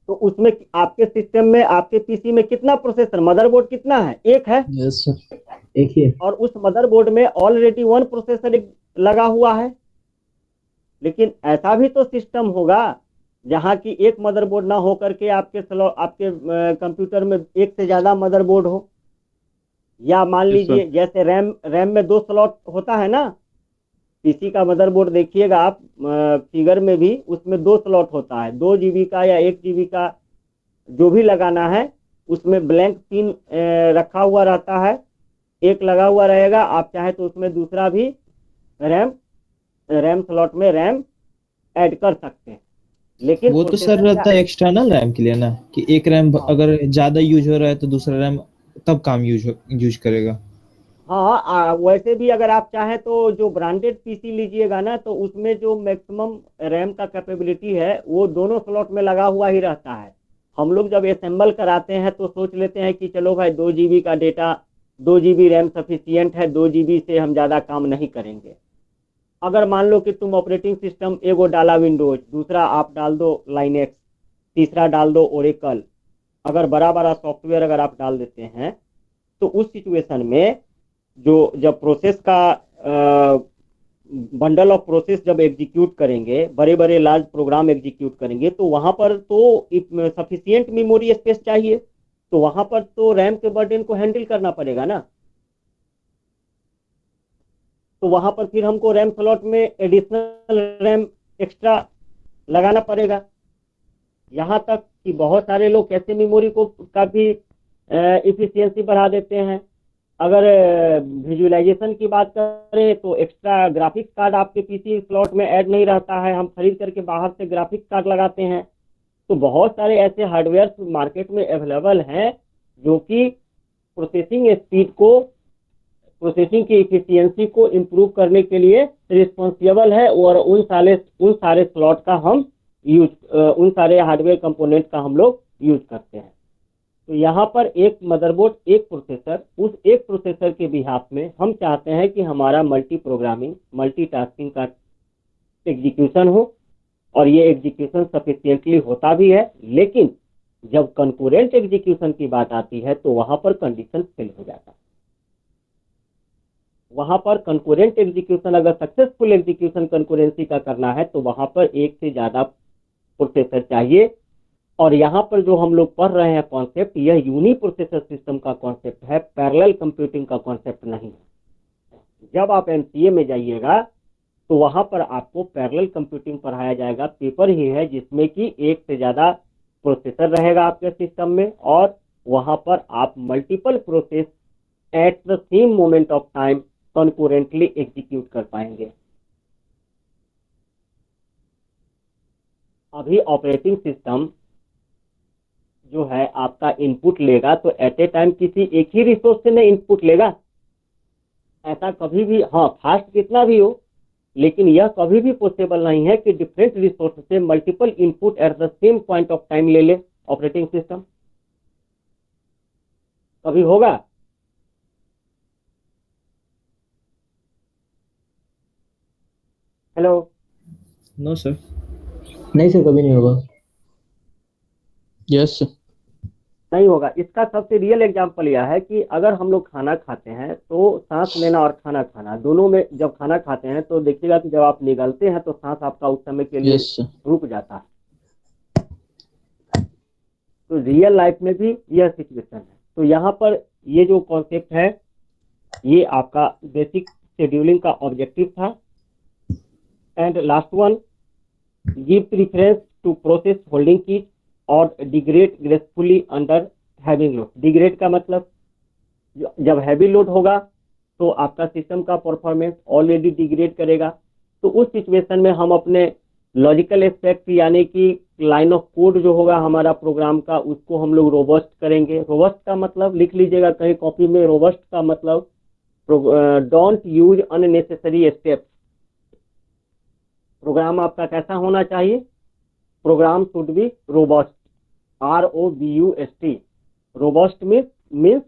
[SPEAKER 1] तो उसमें आपके सिस्टम में, आपके पीसी में कितना प्रोसेसर, मदरबोर्ड कितना है? एक है।
[SPEAKER 2] Yes sir. एक ही है।
[SPEAKER 1] और उस मदरबोर्ड में ऑलरेडी 1 प्रोसेसर लगा हुआ है। लेकिन ऐसा भी तो सिस्टम होगा जहां की एक मदरबोर्ड ना हो करके आपके कंप्यूटर में एक से ज्यादा मदरबोर्ड हो, या मान
[SPEAKER 2] यस सर।
[SPEAKER 1] लीजिए जैसे रैम में 2 स्लॉट होता है ना। पीसी का मदरबोर्ड देखिएगा आप फिगर में भी, उसमें 2 स्लॉट होता है, 2 जीबी का या 1 जीबी का जो भी लगाना है, उसमें ब्लैंक 3 रखा हुआ रहता है, एक लगा हुआ रहेगा। आप चाहे तो उसमें दूसरा भी रैम स्लॉट में रैम ऐड कर सकते हैं। लेकिन
[SPEAKER 2] वो तो सर
[SPEAKER 1] प्रोसेसर क्या
[SPEAKER 2] रहता
[SPEAKER 1] है?
[SPEAKER 2] है एक्सटर्नल रैम के लिए ना, कि एक रैम
[SPEAKER 1] हाँ
[SPEAKER 2] अगर ज्यादा यूज हो रहा है तो दूसरा रैम तब काम यूज करेगा।
[SPEAKER 1] हाँ, वैसे भी अगर आप चाहें तो जो ब्रांडेड पीसी लीजिएगा ना, तो उसमें जो मैक्सिमम रैम का कैपेबिलिटी है वो दोनों स्लॉट में लगा हुआ ही रहता है। हम लोग जब असेंबल कराते हैं तो सोच लेते हैं कि चलो भाई 2 जीबी का डेटा, 2 जीबी रैम सफिशियंट है, 2 जीबी से हम ज़्यादा काम नहीं करेंगे। अगर मान लो कि तुम ऑपरेटिंग सिस्टम एगो डाला विंडोज, दूसरा आप डाल दो लाइनेक्स, तीसरा डाल दो ओरेकल, अगर बड़ा बड़ा सॉफ्टवेयर अगर आप डाल देते हैं, तो उस सिचुएशन में जो जब प्रोसेस का बंडल ऑफ प्रोसेस जब एग्जीक्यूट करेंगे, बड़े बड़े लार्ज प्रोग्राम एग्जीक्यूट करेंगे, तो वहां पर तो सफिशियंट मेमोरी स्पेस चाहिए, तो वहां पर तो रैम के बर्डन को हैंडल करना पड़ेगा ना। तो वहां पर फिर हमको रैम स्लॉट में एडिशनल रैम एक्स्ट्रा लगाना पड़ेगा। यहाँ तक कि बहुत सारे लोग कैसे मेमोरी को का भी इफिशियंसी बढ़ा देते हैं। अगर विजुअलाइजेशन की बात करें तो एक्स्ट्रा ग्राफिक्स कार्ड आपके पीसी स्लॉट में ऐड नहीं रहता है, हम खरीद करके बाहर से ग्राफिक्स कार्ड लगाते हैं। तो बहुत सारे ऐसे हार्डवेयर मार्केट में अवेलेबल हैं जो कि प्रोसेसिंग की इफिशियंसी को इम्प्रूव करने के लिए रिस्पॉन्सिबल है, और उन सारे स्लॉट का हम उन सारे हार्डवेयर कंपोनेंट का हम लोग यूज करते हैं। तो यहाँ पर एक मदरबोर्ड, एक प्रोसेसर, उस एक प्रोसेसर के बिहाफ में हम चाहते हैं कि हमारा मल्टी प्रोग्रामिंग, मल्टीटास्किंग का एग्जीक्यूशन हो, और ये एग्जीक्यूशन सफिशिएंटली होता भी है। लेकिन जब कंकरेंट एग्जीक्यूशन की बात आती है तो वहां पर कंडीशन फेल हो जाता है। वहां पर कंकरेंट एग्जीक्यूशन, अगर सक्सेसफुल एग्जीक्यूशन कंकरेंसी का करना है तो वहां पर एक से ज्यादा प्रोसेसर चाहिए, और यहाँ पर जो हम लोग पढ़ रहे हैं कॉन्सेप्ट, यह यूनी प्रोसेसर सिस्टम का कॉन्सेप्ट है, पैरेलल कंप्यूटिंग का कॉन्सेप्ट नहीं है। जब आप एमसीए में जाइएगा तो वहां पर आपको पैरेलल कंप्यूटिंग पढ़ाया जाएगा। पेपर ही है जिसमें कि एक से ज्यादा प्रोसेसर रहेगा आपके सिस्टम में, और वहां पर आप multiple process at the same moment of time concurrently execute कर पाएंगे। अभी ऑपरेटिंग सिस्टम जो है आपका इनपुट लेगा तो एट ए टाइम किसी एक ही रिसोर्स से नहीं इनपुट लेगा, ऐसा कभी भी, हाँ फास्ट कितना भी हो, लेकिन यह कभी भी पॉसिबल नहीं है कि डिफरेंट रिसोर्स से multiple input at the same point of time ले ले ऑपरेटिंग सिस्टम। कभी होगा? हेलो?
[SPEAKER 2] No sir.
[SPEAKER 3] नहीं सर, कभी नहीं होगा।
[SPEAKER 2] Yes sir.
[SPEAKER 1] नहीं होगा। इसका सबसे रियल एग्जांपल यह है कि अगर हम लोग खाना खाते हैं तो सांस लेना और खाना खाना दोनों में, जब खाना खाते हैं तो देखिएगा कि जब आप निगलते हैं तो सांस आपका उस समय के लिए
[SPEAKER 2] यस सर।
[SPEAKER 1] रुक जाता है। तो रियल लाइफ में भी यह सिचुएशन है। तो यहाँ पर ये जो कॉन्सेप्ट है ये आपका बेसिक शेड्यूलिंग का ऑब्जेक्टिव था। And last one, give preference to process holding keys और degrade gracefully under having load. Degrade का मतलब जब हैवी लोड होगा तो आपका सिस्टम का परफॉर्मेंस ऑलरेडी डिग्रेड करेगा। तो उस सिचुएशन में हम अपने लॉजिकल एस्पेक्ट यानी कि लाइन ऑफ कोड जो होगा हमारा प्रोग्राम का, उसको हम लोग रोबस्ट करेंगे। रोबस्ट का मतलब लिख लीजिएगा कहीं कॉपी में, रोबस्ट का मतलब don't use unnecessary steps. Program आपका कैसा होना चाहिए? Program should be robust, ROBUST। Robust means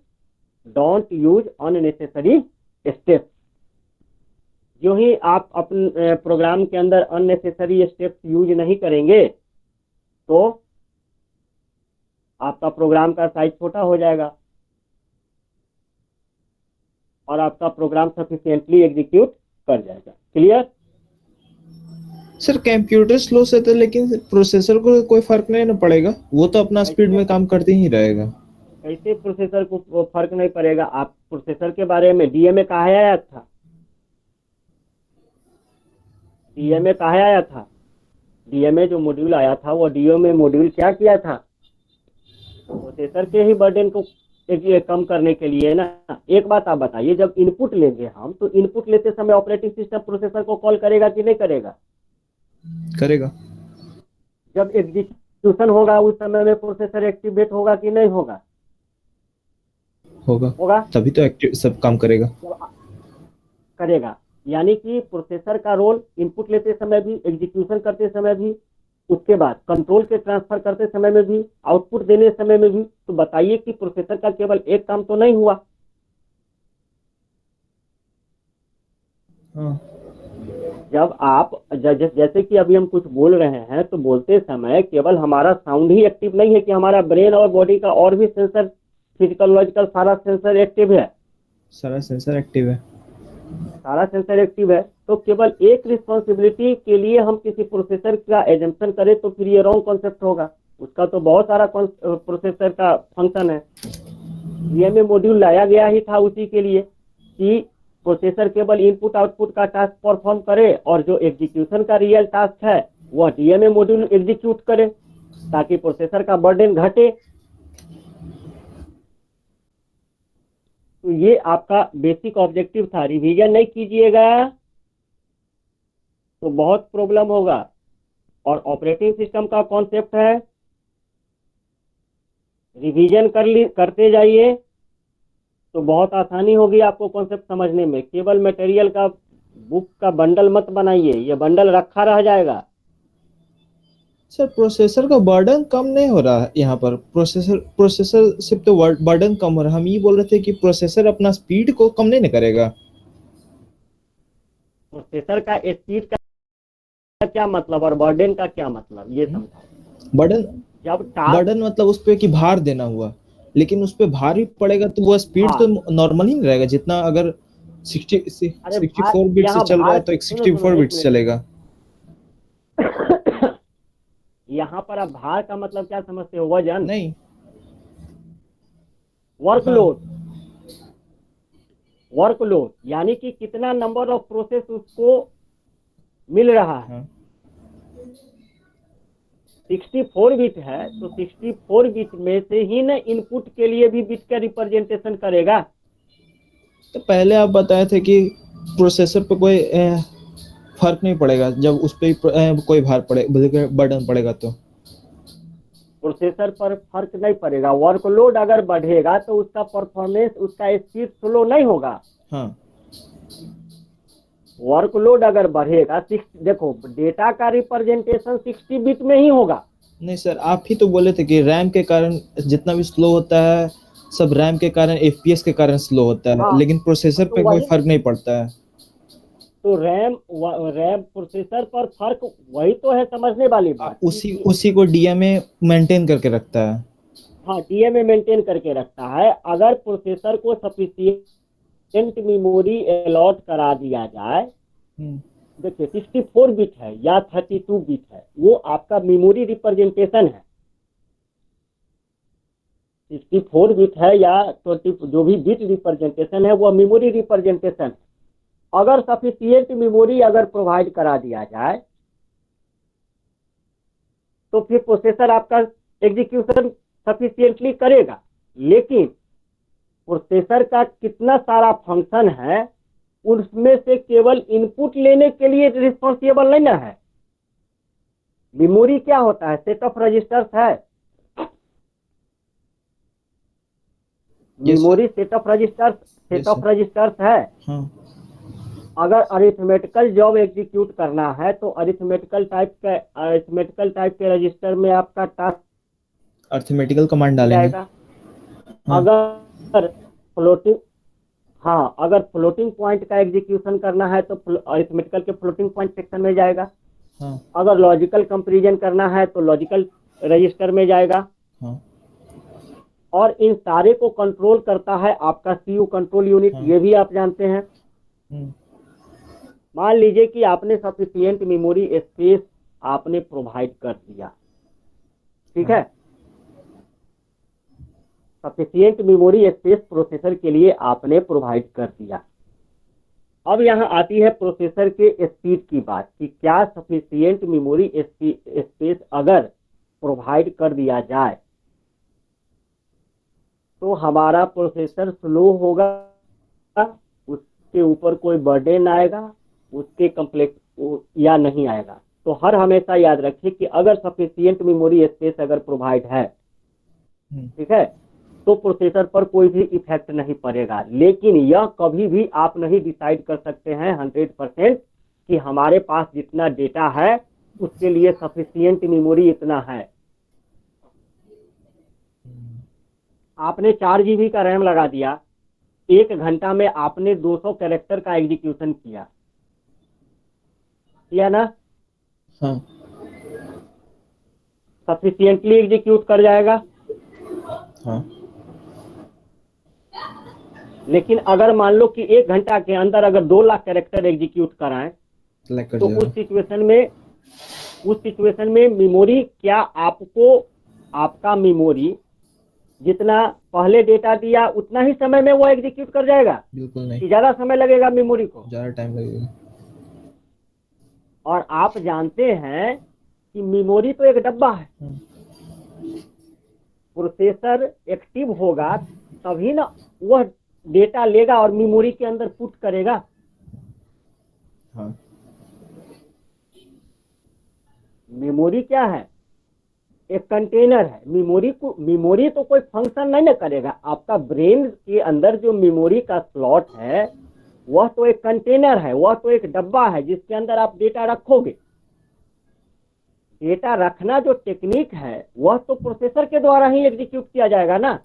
[SPEAKER 1] don't use unnecessary steps. जो ही आप अपने प्रोग्राम के अंदर अननेसेसरी स्टेप्स यूज नहीं करेंगे तो आपका प्रोग्राम का साइज छोटा हो जाएगा और आपका प्रोग्राम सफिशिएंटली एग्जीक्यूट कर जाएगा। क्लियर?
[SPEAKER 2] सर कंप्यूटर स्लो से तो लेकिन प्रोसेसर को कोई फर्क नहीं ना पड़ेगा, वो तो अपना स्पीड में काम करते ही रहेगा।
[SPEAKER 1] कैसे प्रोसेसर को फर्क नहीं पड़ेगा? आप प्रोसेसर के बारे में डीएमए कहा आया था? डीएमए कहा आया था? डीएमए जो मॉड्यूल आया था वो डीएमए मॉड्यूल क्या किया था? प्रोसेसर के ही बर्डन को कम करने के लिए ना। एक बात आप बताइए, जब इनपुट लेंगे हम तो इनपुट लेते समय ऑपरेटिंग सिस्टम प्रोसेसर को कॉल करेगा कि नहीं करेगा?
[SPEAKER 2] करेगा।
[SPEAKER 1] जब एग्जीक्यूशन होगा उस समय में प्रोसेसर एक्टिवेट होगा कि नहीं होगा?
[SPEAKER 2] होगा। तभी तो एक्टिव सब काम करेगा।
[SPEAKER 1] करेगा। यानी कि प्रोसेसर का रोल इनपुट लेते समय भी, एग्जीक्यूशन करते समय भी, उसके बाद कंट्रोल के ट्रांसफर करते समय में भी, आउटपुट देने समय में भी। तो बताइए कि प्रोसेसर का केवल एक काम तो नहीं हुआ।
[SPEAKER 2] हाँ।
[SPEAKER 1] जब आप जैसे कि अभी हम कुछ बोल रहे हैं तो बोलते समय केवल हमारा साउंड ही एक्टिव नहीं है कि हमारा ब्रेन और बॉडी का और भी सेंसर, फिजिकल लॉजिकल सारा सेंसर एक्टिव है।
[SPEAKER 2] सारा सेंसर एक्टिव है।
[SPEAKER 1] सारा सेंसर एक्टिव है। तो केवल एक रिस्पॉन्सिबिलिटी के लिए हम किसी प्रोसेसर का एजम्पशन करें तो फिर ये रॉन्ग कॉन्सेप्ट होगा। उसका तो बहुत सारा प्रोसेसर का फंक्शन है। डीएमए मॉड्यूल लाया गया ही था उसी के लिए कि प्रोसेसर केवल इनपुट आउटपुट का टास्क परफॉर्म करे और जो एग्जीक्यूशन का रियल टास्क है वह डीएमए मॉड्यूल एग्जीक्यूट करे ताकि प्रोसेसर का बर्डन घटे। तो ये आपका बेसिक ऑब्जेक्टिव था। रिवीजन नहीं कीजिएगा तो बहुत प्रॉब्लम होगा। और ऑपरेटिंग सिस्टम का कॉन्सेप्ट है, रिवीजन करते जाइए तो बहुत आसानी होगी आपको कॉन्सेप्ट समझने में। केवल मटेरियल का बुक का बंडल मत बनाइए, ये बंडल रखा रह जाएगा।
[SPEAKER 2] सर प्रोसेसर का बर्डन कम नहीं हो रहा है यहाँ पर। प्रोसेसर सिर्फ तो बर्डन कम हो रहा है। हम ये बोल रहे थे कि प्रोसेसर अपना स्पीड को कम नहीं करेगा।
[SPEAKER 1] प्रोसेसर का स्पीड का क्या मतलब और बर्डन का क्या मतलब ये समझाओ।
[SPEAKER 2] बर्डन मतलब उस पे कि भार देना हुआ, लेकिन उस पे भार ही पड़ेगा तो वो स्पीड तो नॉर्मल ही नहीं रहेगा। जितना अगर 64 बिट से चल रहा है तो 64 बिट चलेगा।
[SPEAKER 1] यहाँ पर आप भार का मतलब क्या समझते हो? वजन,
[SPEAKER 2] नहीं।
[SPEAKER 1] वर्कलोड। वर्कलोड यानी कि कितना नंबर ऑफ प्रोसेस उसको मिल रहा है।
[SPEAKER 2] हाँ
[SPEAKER 1] 64 बिट है तो 64 बिट में से ही ना इनपुट के लिए भी बिट का रिप्रेजेंटेशन करेगा।
[SPEAKER 2] तो पहले आप बताए थे कि प्रोसेसर पे कोई फर्क नहीं पड़ेगा जब उस पे कोई भार पड़े बर्डन पड़ेगा तो।
[SPEAKER 1] प्रोसेसर पर फर्क नहीं पड़ेगा। वर्कलोड अगर बढ़ेगा तो उसका परफॉर्मेंस, उसका स्पीड स्लो नहीं होगा।
[SPEAKER 2] हाँ
[SPEAKER 1] वर्कलोड अगर बढ़ेगा, देखो डेटा का रिप्रेजेंटेशन 60 बिट में ही होगा।
[SPEAKER 2] नहीं सर, आप ही तो बोले थे कि रैम के कारण जितना भी स्लो होता है सब रैम के कारण, एफपीएस के कारण स्लो होता है,
[SPEAKER 1] हाँ
[SPEAKER 2] लेकिन प्रोसेसर
[SPEAKER 1] तो
[SPEAKER 2] पे कोई
[SPEAKER 1] वही
[SPEAKER 2] फर्क नहीं पड़ता है।
[SPEAKER 1] तो रैम प्रोसेसर पर फर्क, वही तो है समझने वाली बात
[SPEAKER 2] उसी उसी को डीएमए मेंटेन करके रखता है।
[SPEAKER 1] हाँ, डीएमए मेंटेन करके रखता है। अगर प्रोसेसर को सफिशिएंट मेमोरी अलॉट करा दिया जाए,
[SPEAKER 2] हम्म,
[SPEAKER 1] देखिए 64 बिट है या 32 बिट है, वो आपका मेमोरी रिप्रेजेंटेशन है। 64 बिट है या 20, जो भी बिट रिप्रेजेंटेशन है वो मेमोरी रिप्रेजेंटेशन है। अगर सफिशिएंट मेमोरी अगर प्रोवाइड करा दिया जाए तो फिर प्रोसेसर आपका एग्जीक्यूशन सफिशिएंटली करेगा। लेकिन प्रोसेसर का कितना सारा फंक्शन है उसमें से केवल इनपुट लेने के लिए रिस्पॉन्सिबल नहीं ना है। मेमोरी क्या होता है? सेट ऑफ रजिस्टर्स है।
[SPEAKER 2] Yes
[SPEAKER 1] memory set of registers है।
[SPEAKER 2] हाँ
[SPEAKER 1] अगर अरिथमेटिकल जॉब एग्जीक्यूट करना है तो अरिथमेटिकल टाइप के रजिस्टर में आपका टास्क
[SPEAKER 2] अर्थमेटिकल कमांड डालेंगे।
[SPEAKER 1] जाएगा।
[SPEAKER 2] हाँ
[SPEAKER 1] अगर फ्लोटिंग हाँ, अगर फ्लोटिंग पॉइंट का एग्जीक्यूशन करना है तो अरिथमेटिकल के फ्लोटिंग पॉइंट सेक्शन में जाएगा।
[SPEAKER 2] हाँ
[SPEAKER 1] अगर लॉजिकल कंपैरिजन करना है तो लॉजिकल रजिस्टर में जाएगा।
[SPEAKER 2] हाँ
[SPEAKER 1] और इन सारे को कंट्रोल करता है आपका सीयू कंट्रोल यूनिट,
[SPEAKER 2] हाँ।
[SPEAKER 1] ये भी आप जानते हैं।
[SPEAKER 2] हम्म,
[SPEAKER 1] मान लीजिए कि आपने सफिशिएंट मेमोरी स्पेस आपने प्रोवाइड कर दिया, ठीक
[SPEAKER 2] हाँ।
[SPEAKER 1] है। सफिशिएंट मेमोरी स्पेस प्रोसेसर के लिए आपने प्रोवाइड कर दिया। अब यहाँ आती है प्रोसेसर के स्पीड की बात कि क्या सफिशिएंट मेमोरी स्पेस अगर प्रोवाइड कर दिया जाए तो हमारा प्रोसेसर स्लो होगा, उसके ऊपर कोई बर्डन आएगा, उसके कम्प्लेक्स या नहीं आएगा। तो हर हमेशा याद रखिए कि अगर सफिशिएंट मेमोरी स्पेस अगर प्रोवाइड है, ठीक है, तो प्रोसेसर पर कोई भी इफेक्ट नहीं पड़ेगा। लेकिन यह कभी भी आप नहीं डिसाइड कर सकते हैं 100% कि हमारे पास जितना डेटा है उसके लिए सफिशिएंट मेमोरी इतना है। आपने 4 GB का रैम लगा दिया, 1 घंटा में आपने 200 कैरेक्टर का एग्जीक्यूशन किया ना,
[SPEAKER 2] हाँ
[SPEAKER 1] सफिशिएंटली एग्जीक्यूट कर जाएगा।
[SPEAKER 2] हाँ
[SPEAKER 1] लेकिन अगर मान लो कि 1 घंटा के अंदर अगर 2 लाख कैरेक्टर एग्जीक्यूट कराएं
[SPEAKER 2] सेलेक्ट कर
[SPEAKER 1] तो
[SPEAKER 2] जाएगा।
[SPEAKER 1] उस सिचुएशन में मेमोरी क्या आपको, आपका मेमोरी जितना पहले डेटा दिया उतना ही समय में वो एग्जीक्यूट कर जाएगा
[SPEAKER 2] बिल्कुल
[SPEAKER 1] कि
[SPEAKER 2] नहीं,
[SPEAKER 1] ज्यादा समय लगेगा मेमोरी को?
[SPEAKER 2] ज़्यादा टाइम लगेगा।
[SPEAKER 1] और आप जानते हैं कि मेमोरी तो एक डब्बा है। प्रोसेसर एक्टिव होगा तभी ना वह डेटा लेगा और मेमोरी के अंदर पुट करेगा।
[SPEAKER 2] हाँ
[SPEAKER 1] मेमोरी क्या है? एक कंटेनर है। मेमोरी तो कोई फंक्शन नहीं ना करेगा। आपका ब्रेन के अंदर जो मेमोरी का स्लॉट है वह तो एक कंटेनर है, वह तो एक डब्बा है जिसके अंदर आप डेटा रखोगे। डेटा रखना जो टेक्निक है वह तो प्रोसेसर के द्वारा ही एग्जीक्यूट किया जाएगा ना।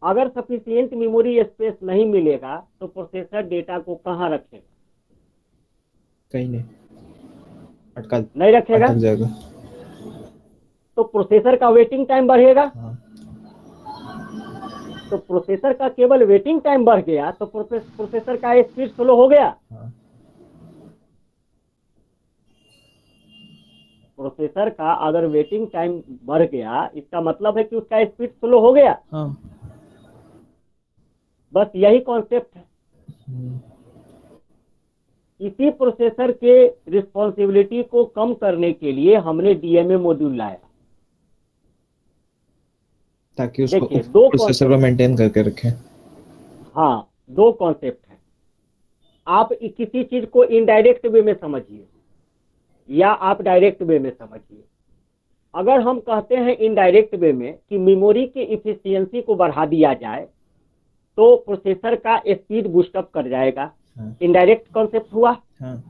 [SPEAKER 1] अगर सफिशिएंट मेमोरी स्पेस नहीं मिलेगा तो प्रोसेसर डेटा को कहाँ रखेगा?
[SPEAKER 2] कहीं नहीं, अटका
[SPEAKER 1] नहीं रखेगा।
[SPEAKER 2] अटक जाएगा।
[SPEAKER 1] तो प्रोसेसर का वेटिंग टाइम बढ़ेगा।
[SPEAKER 2] हाँ
[SPEAKER 1] तो प्रोसेसर का केवल वेटिंग टाइम बढ़ गया तो प्रोसेसर का स्पीड स्लो हो गया।
[SPEAKER 2] हाँ
[SPEAKER 1] प्रोसेसर का अगर वेटिंग टाइम बढ़ गया, इसका मतलब है कि उसका स्पीड स्लो हो गया।
[SPEAKER 2] हाँ।
[SPEAKER 1] बस यही कॉन्सेप्ट है।
[SPEAKER 2] हम्म,
[SPEAKER 1] इसी प्रोसेसर के रिस्पॉन्सिबिलिटी को कम करने के लिए हमने डीएमए मॉड्यूल लाया।
[SPEAKER 2] ताकि उसको
[SPEAKER 1] देखिए दो
[SPEAKER 2] प्रोसेसर को मेंटेन करके रखें।
[SPEAKER 1] हाँ, दो कॉन्सेप्ट है। आप किसी चीज को इनडायरेक्ट वे में समझिए या आप डायरेक्ट वे में समझिए। अगर हम कहते हैं इनडायरेक्ट वे में कि मेमोरी की इफिशियंसी को बढ़ा दिया जाए तो प्रोसेसर का स्पीड बूस्टअप कर जाएगा।
[SPEAKER 2] हाँ।
[SPEAKER 1] इनडायरेक्ट कॉन्सेप्ट हुआ।
[SPEAKER 2] हाँ।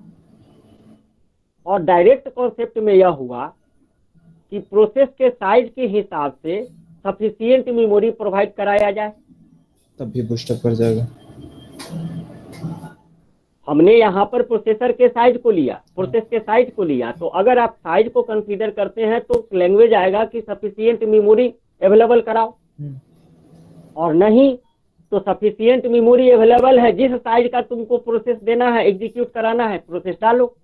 [SPEAKER 1] और डायरेक्ट कॉन्सेप्ट में यह हुआ कि प्रोसेस के साइज के हिसाब से सफिशिएंट मेमोरी प्रोवाइड कराया जाए।
[SPEAKER 2] तब भी बूस्टअप कर जाएगा।
[SPEAKER 1] हमने यहाँ पर प्रोसेसर के साइज को लिया, प्रोसेस के साइज को लिया, तो अगर आप साइज को कंसीडर करते हैं तो लैंग्वेज आएगा कि सफिशिएंट मेमोरी अवेलेबल कराओ, और नहीं तो सफिशिएंट मेमोरी अवेलेबल है, जिस साइज का तुमको प्रोसेस देना है, एग्जीक्यूट कराना है, प्रोसेस डालो।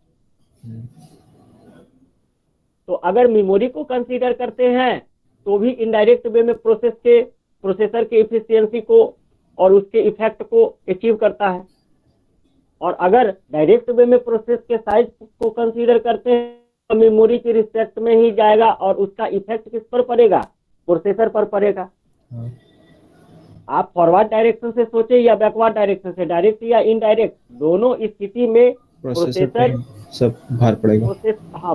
[SPEAKER 1] तो अगर मेमोरी को कंसीडर करते हैं तो भी इनडायरेक्ट वे में प्रोसेसर के इफिशियंसी को और उसके इफेक्ट को अचीव करता है। और अगर डायरेक्ट वे में प्रोसेस के साइज को कंसीडर करते हैं तो मेमोरी की रिस्पेक्ट में ही जाएगा और उसका इफेक्ट किस पर पड़ेगा? प्रोसेसर पर पड़ेगा। आप फॉरवर्ड डायरेक्शन से सोचे या बैकवर्ड डायरेक्शन से, डायरेक्ट या इनडायरेक्ट, दोनों स्थिति में प्रोसेसर
[SPEAKER 2] सब भार पड़ेगा।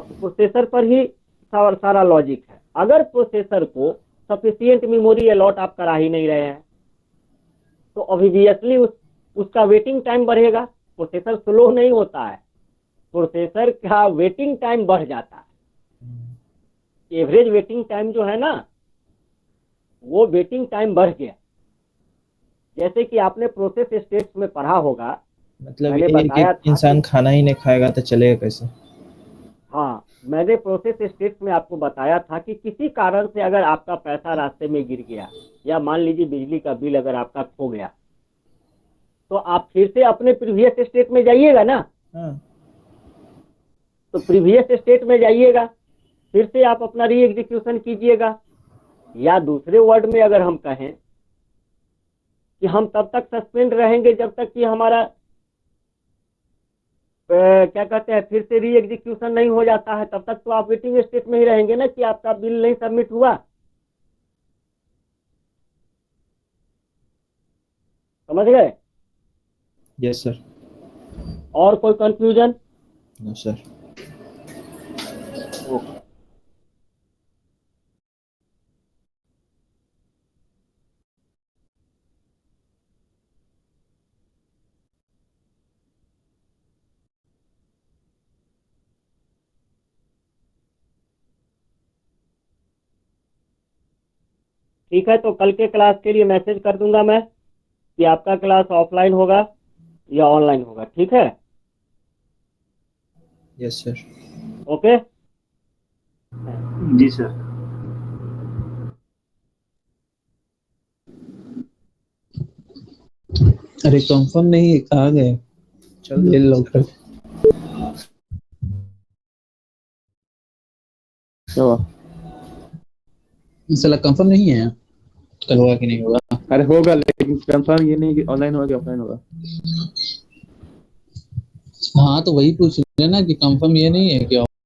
[SPEAKER 1] प्रोसेसर पर ही सारा लॉजिक है। अगर प्रोसेसर को सफिशिएंट मेमोरी अलॉट आप करा ही नहीं रहे हैं तो ऑब्वियसली उसका वेटिंग टाइम बढ़ेगा। प्रोसेसर स्लो नहीं होता है, प्रोसेसर का वेटिंग टाइम बढ़ जाता है। एवरेज वेटिंग टाइम जो है ना, वो वेटिंग टाइम बढ़ गया। जैसे कि आपने प्रोसेस स्टेट्स में पढ़ा होगा,
[SPEAKER 2] मतलब
[SPEAKER 1] मैंने
[SPEAKER 2] ये
[SPEAKER 1] बताया
[SPEAKER 2] कि इंसान खाना ही नहीं खाएगा तो चलेगा कैसे?
[SPEAKER 1] हाँ, मैंने प्रोसेस स्टेट्स में आपको बताया था कि किसी कारण से अगर आपका पैसा रास्ते में गिर गया या मान लीजिए बिजली का बिल अगर आपका खो गया तो आप फिर से अपने प्रीवियस स्टेट में जाइएगा ना।
[SPEAKER 2] हाँ।
[SPEAKER 1] तो प्रीवियस स्टेट में जाइएगा, फिर से आप अपना री एग्जीक्यूशन कीजिएगा। या दूसरे वर्ड में अगर हम कहें कि हम तब तक सस्पेंड रहेंगे जब तक कि हमारा क्या कहते हैं, फिर से री एग्जीक्यूशन नहीं हो जाता है, तब तक तो आप वेटिंग स्टेट में ही रहेंगे ना कि आपका बिल नहीं सबमिट हुआ। समझ गए?
[SPEAKER 2] Yes sir.
[SPEAKER 1] और कोई कंफ्यूजन?
[SPEAKER 2] No sir.
[SPEAKER 1] ओके। ठीक है, तो कल के क्लास के लिए मैसेज कर दूंगा मैं कि आपका क्लास ऑफलाइन होगा या ऑनलाइन होगा। ठीक है?
[SPEAKER 2] Yes sir.
[SPEAKER 1] ओके।
[SPEAKER 4] जी सर।
[SPEAKER 3] अरे कंफर्म नहीं, कहाँ गए?
[SPEAKER 2] चल
[SPEAKER 3] ले लो कर। साला कंफर्म नहीं है, कल होगा कि नहीं होगा?
[SPEAKER 4] अरे होगा, लेकिन कंफर्म ये नहीं कि ऑनलाइन होगा कि ऑफलाइन होगा।
[SPEAKER 3] हाँ तो वही पूछ रहे ना कि कंफर्म ये नहीं है कि